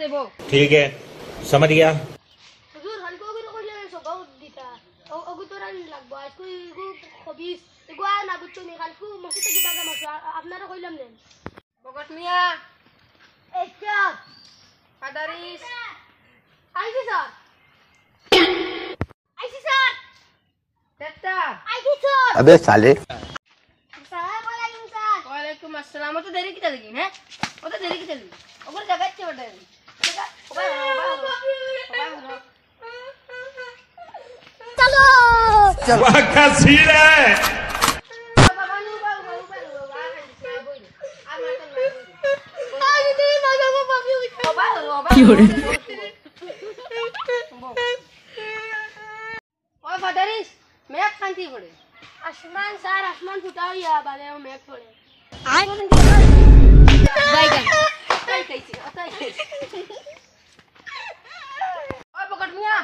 नमस्ते वो ठीक है समझ गया। हुजूर हल्को को कइले सगाउ दिता अगु तोरा लागबो आजको इगु खबिस इगु आ ना बुच्चो नि खालकु मसिते के बागा मासो आपनारा कइलाम नेन बगट मिया अच्छा फादारिस आईसी सर तेता आईसी सर अबे साले अस्सलाम वालेकुम सर वालेकुम अस्सलाम। तो देरी किता लगी हैं वो तो देरी किता लगी ओकर जगह अच्छे बटे जगह चलो वाह क्या सीन है। ओए फादारिस मैं खांती पड़े आसमान सर आसमान फुटाओ या बाले मेघ पड़े बैगन अताई कैसी ओए बगट मिया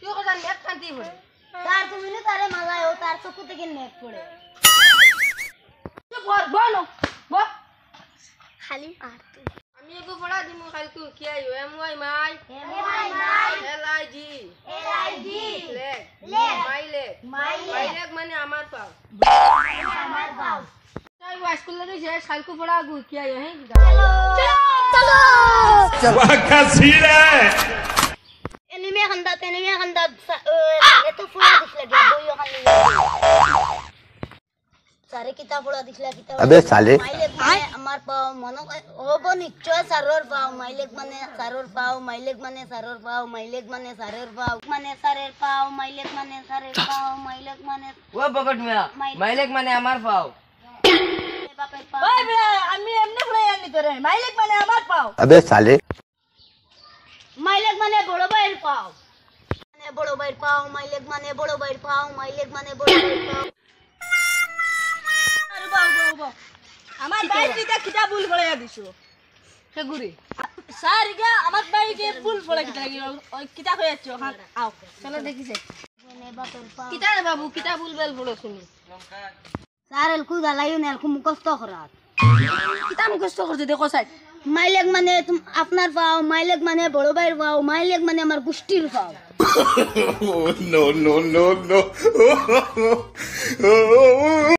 क्यों को जान मैं खांती पड़े सर তুমি নে তারে মালায় তার চকু থেকে মেঘ পড়ে चुप कर बोलो बो খালি আর তুই আমি এগো পড়া দিমু কালকে কি আইও এম ওয়াই মাই এমআই নাই এল আই জি এলআইডি লেগ লেগ মাইলেগ মানে আমার পাও আমার বাউ তাই वो स्कूल ले जे कालके पढ़ा गु কি আইও हैं चलो चलो वाह क्या सीन है। एनिमे खंदा ये तो फुला दिखला गया बोयो खाली सारे किताब फुला दिखला किताब अबे साले माइलेक माने अमार पाव मनो ओबो निश्चय सारोर पाव माइलेक माने सारोर पाव माइलेक माने सारोर पाव माइलेक माने सारोर पाव माने सारेर पाव माइलेक माने सारेर पाव माइलेक माने वो बगट में माइलेग माने আমার পাও बापेर पाव ওই বেটা আমি এমনি পড়ে জানি তোরে মাইলেগ মানে আমার পাও अबे साले माइलेक माने बड़ो बाइर पाव माने बड़ो बाइर पाव माइलेक माने बड़ो बाइर पाव माइलेक माने बड़ो बाइर पाव আরে বাবা আমার বাইকটা কিটা ভুল পড়ে দিছো সেগুরি স্যার ইগা আমার বাইকে ভুল পড়ে কিটা লাগি ওই কিটা হয়ে যাচ্ছে হ্যাঁ আও চলো দেখিছে माने बापेर पाव কিটা রে বাবু কিটা ভুল বেল পড়ো শুনি सारेल कुदा लायो नेल कु मुखस्त खरात কিটা মুখস্থ করতে দেখো সাইড माइलेक माने तुम अपनार पाव माइलेक माने बड़ो बाइर पाव माइलेक माने हमार गुष्टिर पाव नो नो नो नो